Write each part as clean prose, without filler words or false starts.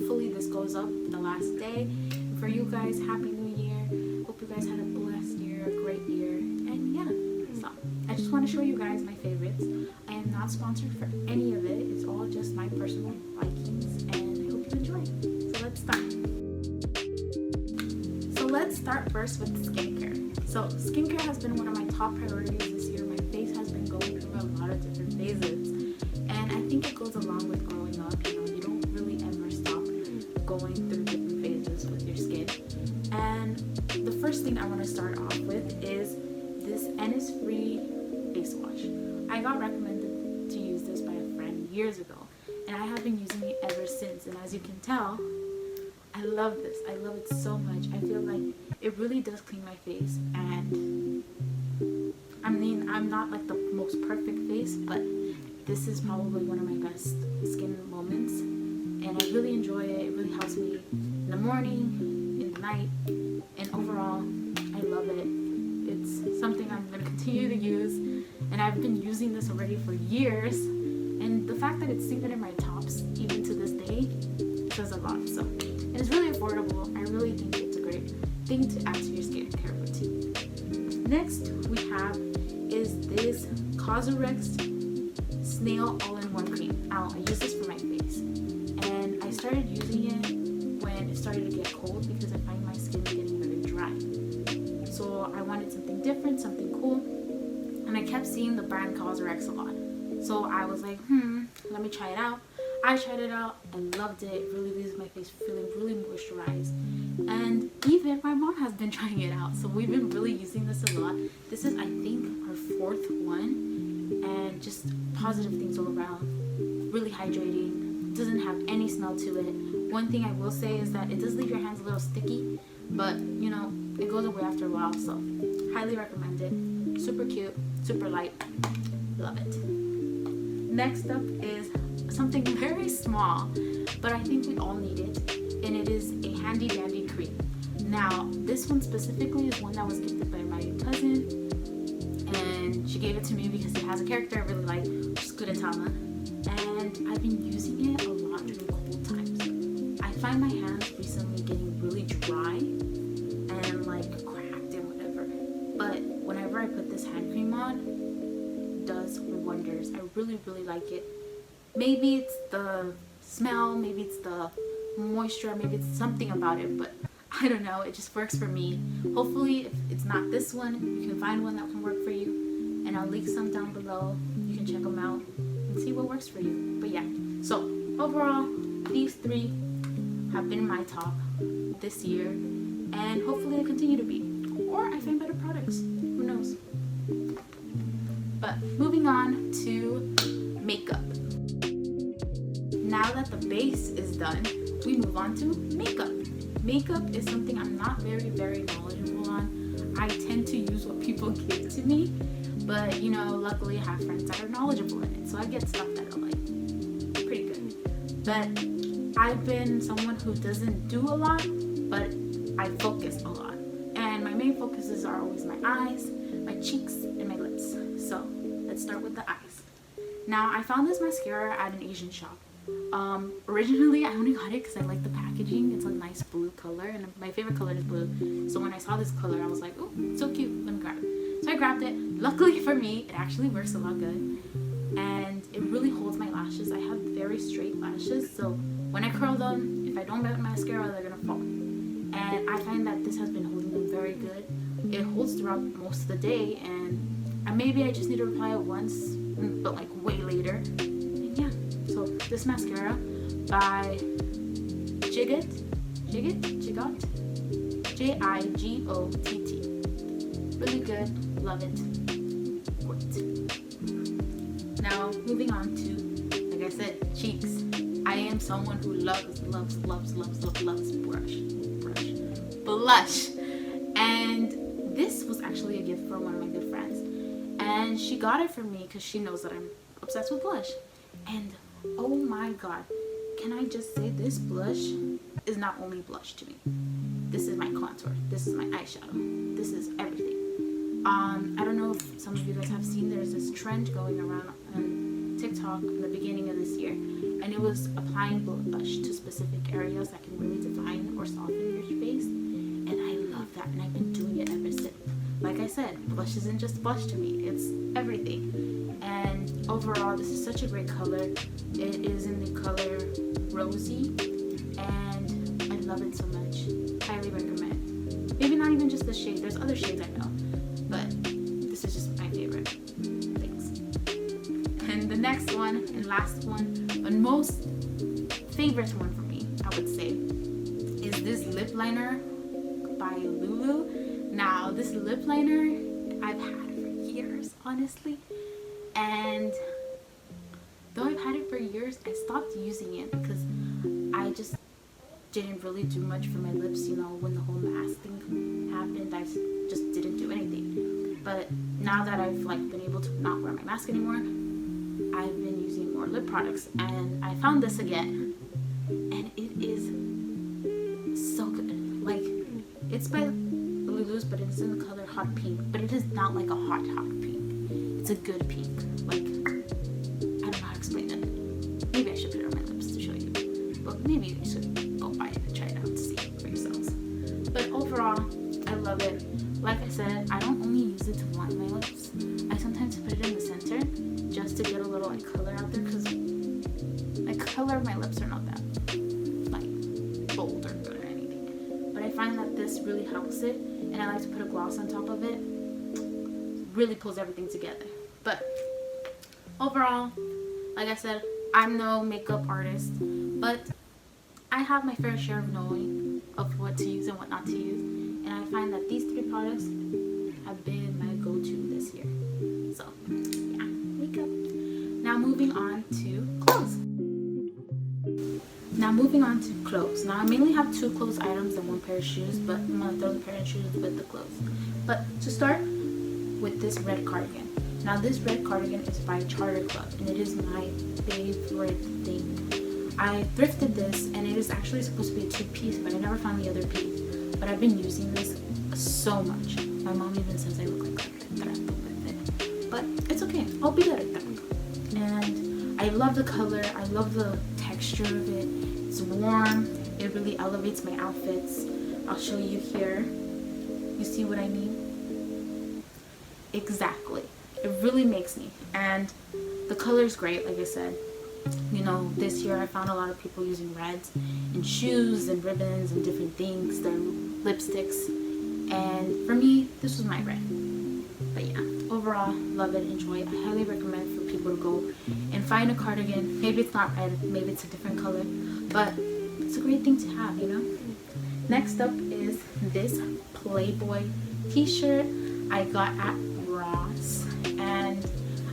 hopefully this goes up the last day. And for you guys, Happy New Year. Hope you guys had a blessed year, a great year. And yeah, so I just want to show you guys my favorites. I am not sponsored for any of it. It's all just my personal likings, and I hope you enjoy. So let's start. So let's start first with skincare. So skincare has been one of my top priorities this year. My face has been going through a lot of different phases, and I think it goes along with growing up. You don't really ever stop going through different phases with your skin. And the first thing I want to start off with is this Innisfree face wash. I got recommended to use this by a friend years ago, and I have been using it ever since. And as you can tell, I love this. I love it so much. I feel like it really does clean my face, and I mean, I'm not like the most perfect face, but this is probably one of my best skin moments, and I really enjoy it. It really helps me in the morning, in the night, and overall, I love it. It's something I'm going to continue to use, and I've been using this already for years, and the fact that it's even in my tops even to this day says a lot. So it's really affordable. I really think it's a great thing to add to your skincare routine. Next we have is this Cosrx Snail All-in-One Cream. Now I use this for my face, and I started using it when it started to get cold because I find my skin getting very dry. So I wanted something different, something cool, and I kept seeing the brand Cosrx a lot. So I was like, let me try it out. I tried it out and loved it. It really leaves my face feeling really moisturized. And even my mom has been trying it out. So we've been really using this a lot. This is, I think, our fourth one. And just positive things all around. Really hydrating. Doesn't have any smell to it. One thing I will say is that it does leave your hands a little sticky. But, it goes away after a while. So, highly recommend it. Super cute. Super light. Love it. Next up is something very small, but I think we all need it, and it is a handy dandy cream. Now this one specifically is one that was gifted by my cousin, and she gave it to me because it has a character I really like, which is Kuretama, and I've been using it a lot during cold times. I find my hands recently getting really dry and like cracked and whatever, but whenever I put this hand cream on, it does wonders. I really like it. Maybe it's the smell, maybe it's the moisture, maybe it's something about it, but I don't know, it just works for me. Hopefully, if it's not this one, you can find one that can work for you, and I'll link some down below. You can check them out and see what works for you. But yeah, so overall, these three have been my top this year, and hopefully they continue to be. Or I find better products, who knows. But moving on to makeup. Now that the base is done, we move on to makeup. Makeup is something I'm not very knowledgeable on. I tend to use what people give to me, but luckily I have friends that are knowledgeable in it, so I get stuff that are like pretty good. But I've been someone who doesn't do a lot, but I focus a lot. And my main focuses are always my eyes, my cheeks, and my lips. So let's start with the eyes. Now I found this mascara at an Asian shop. Originally I only got it because I like the packaging. It's a nice blue color, and my favorite color is blue. So when I saw this color, I was like, oh, it's so cute, let me grab it. So I grabbed it. Luckily for me, it actually works a lot good, and it really holds my lashes. I have very straight lashes, so when I curl them, if I don't wear mascara, they're gonna fall. And I find that this has been holding them very good. It holds throughout most of the day, and maybe I just need to apply it once, but like way later. And yeah, so this mascara by Jigot, Jigott. Really good, love it. Great. Now moving on to, like I said, cheeks. I am someone who loves blush. And this was actually a gift from one of my good friends. And she got it for me because she knows that I'm obsessed with blush. And oh my god, can I just say this blush is not only blush to me. This is my contour. This is my eyeshadow. This is everything. I don't know if some of you guys have seen, there's this trend going around on TikTok in the beginning of this year, and it was applying blush to specific areas that can really define or soften your face, and I love that, and I've been doing it ever since. Like I said, blush isn't just blush to me, it's everything. And overall, this is such a great color. It is in the color Rosy, and I love it so much. Highly recommend. Maybe not even just the shade, there's other shades I know, but this is just my favorite. Thanks. And the next one and last one, but most favorite one for me, I would say, is this lip liner by Lulu. Now, this lip liner, I've had it for years, honestly, and though I've had it for years, I stopped using it because I just didn't really do much for my lips, you know, when the whole mask thing happened. I just didn't do anything. But now that I've like been able to not wear my mask anymore, I've been using more lip products, and I found this again, and it is so good. Like, it's by Lulu's, but it's in the color hot pink, but it is not like a hot pink. It's a good pink. Like, I don't know how to explain it. Maybe I should put it on my lips to show you, but maybe you should go buy it and try it out to see it for yourselves. But overall, I love it. Like I said, I don't only use it to line my lips. I sometimes put it in the center just to get a little like color out there, because the color of my lips are not that like bold or good or anything. But I find that this really helps it, and I like to put a gloss on top of it. Really pulls everything together. But overall, like I said, I'm no makeup artist, but I have my fair share of knowing of what to use and what not to use, and I find that these 3 products have been my go-to this year. So yeah, makeup. Now moving on to clothes. Now I mainly have 2 clothes items and 1 pair of shoes, but I'm gonna throw the pair of shoes with the clothes. But to start with this red cardigan. Now this red cardigan is by Charter Club, and it is my favorite thing. I thrifted this, and it is actually supposed to be a 2-piece, but I never found the other piece. But I've been using this so much. My mom even says I look like a threat with it. But it's okay. I'll be good at that. And I love the color. I love the texture of it. It's warm. It really elevates my outfits. I'll show you here. You see what I mean? Exactly. It really makes me. And the color is great, like I said. You know, this year I found a lot of people using reds in shoes and ribbons and different things, their lipsticks, and for me, this was my red. But yeah, overall, love it, enjoy it. I highly recommend for people to go and find a cardigan. Maybe it's not red, maybe it's a different color, but it's a great thing to have, you know? Next up is this Playboy t-shirt I got at Ross, and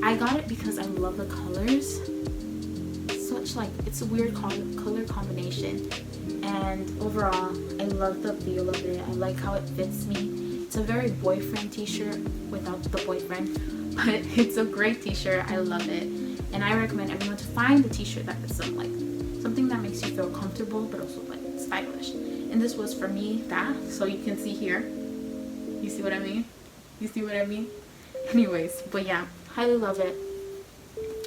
I got it because I love the colors. Like, it's a weird color combination, and overall I love the feel of it. I like how it fits me. It's a very boyfriend t-shirt without the boyfriend, but it's a great t-shirt. I love it, and I recommend everyone to find the t-shirt that fits them, like something that makes you feel comfortable but also like stylish. And this was for me that, so you can see here, you see what I mean? You see what I mean? Anyways, but yeah, highly love it.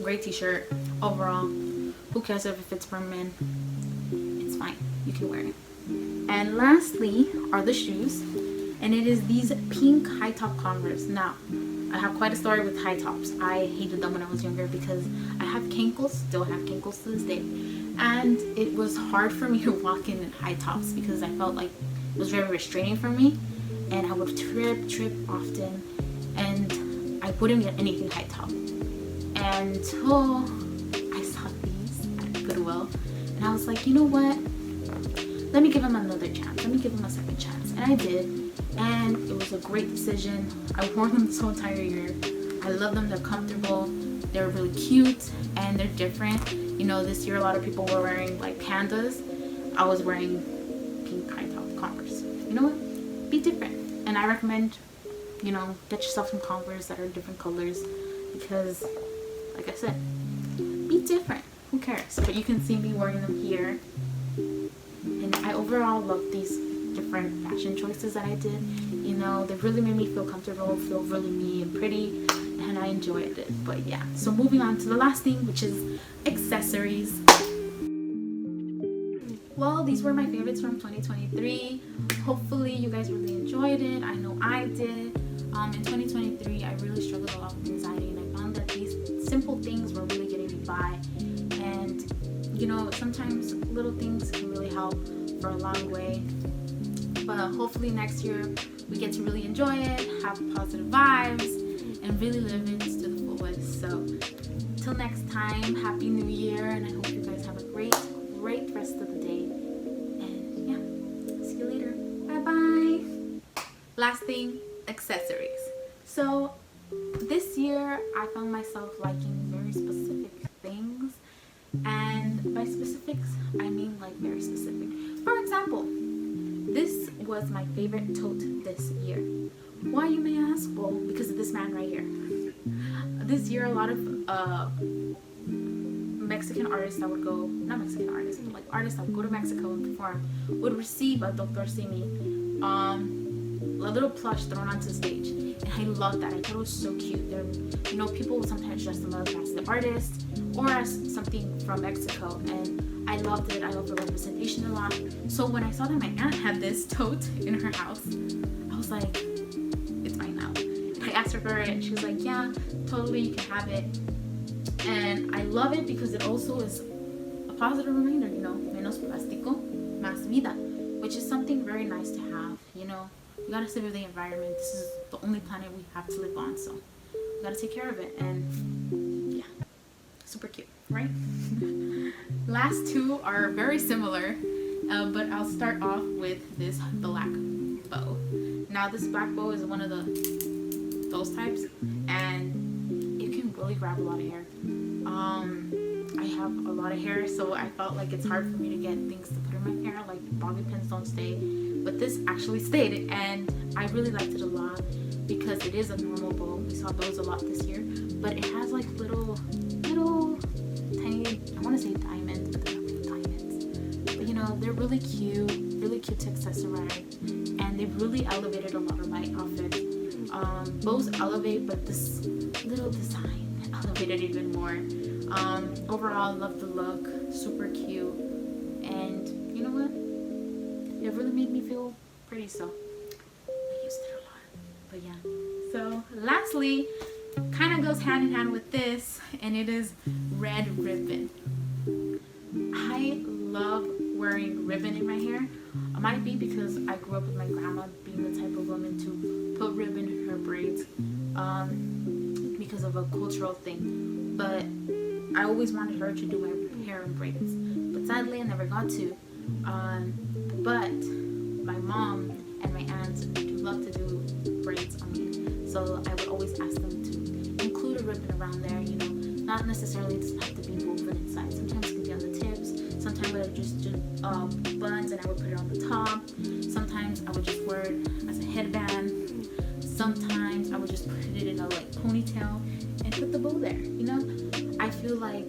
Great t-shirt overall. Who cares if it's for men? It's fine. You can wear it. And lastly are the shoes. And it is these pink high top Converse. Now, I have quite a story with high tops. I hated them when I was younger because I have cankles, still have cankles to this day. And it was hard for me to walk in high tops because I felt like it was very restraining for me. And I would trip often. And I wouldn't get anything high top. Until I saw these at Goodwill, and I was like, you know what, let me give them another chance, let me give them a second chance. And I did, and it was a great decision. I wore them this whole entire year. I love them. They're comfortable, they're really cute, and they're different. You know, this year a lot of people were wearing like pandas. I was wearing pink high top Converse. You know what, be different. And I recommend, you know, get yourself some Converse that are different colors, because like I said, be different. Who cares? But you can see me wearing them here. And I overall love these different fashion choices that I did. You know, they really made me feel comfortable, feel really me and pretty, and I enjoyed it. But yeah, so moving on to the last thing, which is accessories. Well, these were my favorites from 2023. Hopefully you guys really enjoyed it. I know I did. In 2023, I really struggled a lot with anxiety, and I found that these simple things were really getting me by. And sometimes little things can really help for a long way. But hopefully next year we get to really enjoy it, have positive vibes, and really live it to the fullest. So till next time, Happy New Year, and I hope you guys have a great rest of the day. And yeah, see you later. Bye-bye. Last thing, accessories. So this year I found myself liking very specific things, and by specifics I mean like very specific. For example, this was my favorite tote this year. Why, you may ask? Well, because of this man right here. This year, a lot of Mexican artists that would go, not Mexican artists, but like artists that would go to Mexico and perform, would receive a Dr. Simi, a little plush thrown onto the stage. And I loved that. I thought it was so cute. There, people would sometimes dress them up as the artist or as something from Mexico, and I loved it. I loved the representation a lot. So when I saw that my aunt had this tote in her house, I was like, it's mine now. I asked her for it, and she was like, yeah, totally, you can have it. And I love it because it also is a positive reminder, menos plástico, más vida, which is something very nice to have. We gotta save the environment. This is the only planet we have to live on, so we gotta take care of it. And yeah, super cute, right? Last two are very similar, but I'll start off with this black bow. Now this black bow is one of those types, and it can really grab a lot of hair. I have a lot of hair, so I felt like it's hard for me to get things to put in my hair, like bobby pins don't stay, but this actually stayed, and I really liked it a lot because it is a normal bow. We saw bows a lot this year, but it has like little tiny, I want to say diamonds, but they're not really diamonds, but they're really cute to accessorize, and they've really elevated a lot of my outfits. Bows elevate, but this little design elevated even more. Overall, love the look, super cute, and you know what? It really made me feel pretty, so I used it a lot. But yeah. So lastly, kind of goes hand in hand with this, and it is red ribbon. I love wearing ribbon in my hair. It might be because I grew up with my grandma being the type of woman to put ribbon in her braids, because of a cultural thing. But I always wanted her to do my hair in braids, but sadly I never got to. But my mom and my aunts do love to do braids on me, so I would always ask them to include a ribbon around there. Not necessarily it doesn't have to be woven inside. Sometimes it can be on the tips. Sometimes I would just do buns and I would put it on the top. Sometimes I would just wear it as a headband. Sometimes I would just put it in a ponytail and put the bow there. I feel like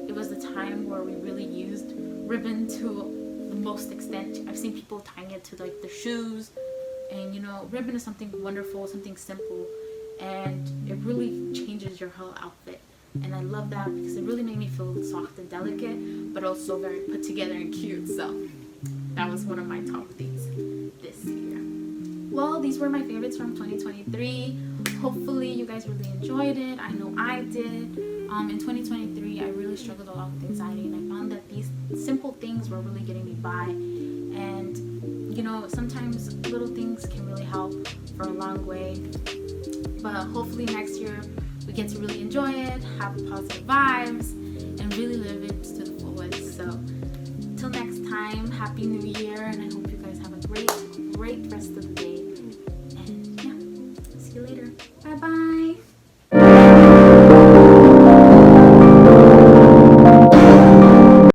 it was the time where we really used ribbon to the most extent. I've seen people tying it to their shoes, and ribbon is something wonderful, something simple, and it really changes your whole outfit. And I love that because it really made me feel soft and delicate, but also very put together and cute. So that was one of my top things this year. Well, these were my favorites from 2023. Hopefully you guys really enjoyed it. I know I did. In 2023, I really struggled a lot with anxiety, and I found that these simple things were really getting me by. And sometimes little things can really help for a long way. But hopefully next year we get to really enjoy it, have positive vibes, and really live it to the fullest. So till next time, Happy New Year, and I hope you guys have a great rest of the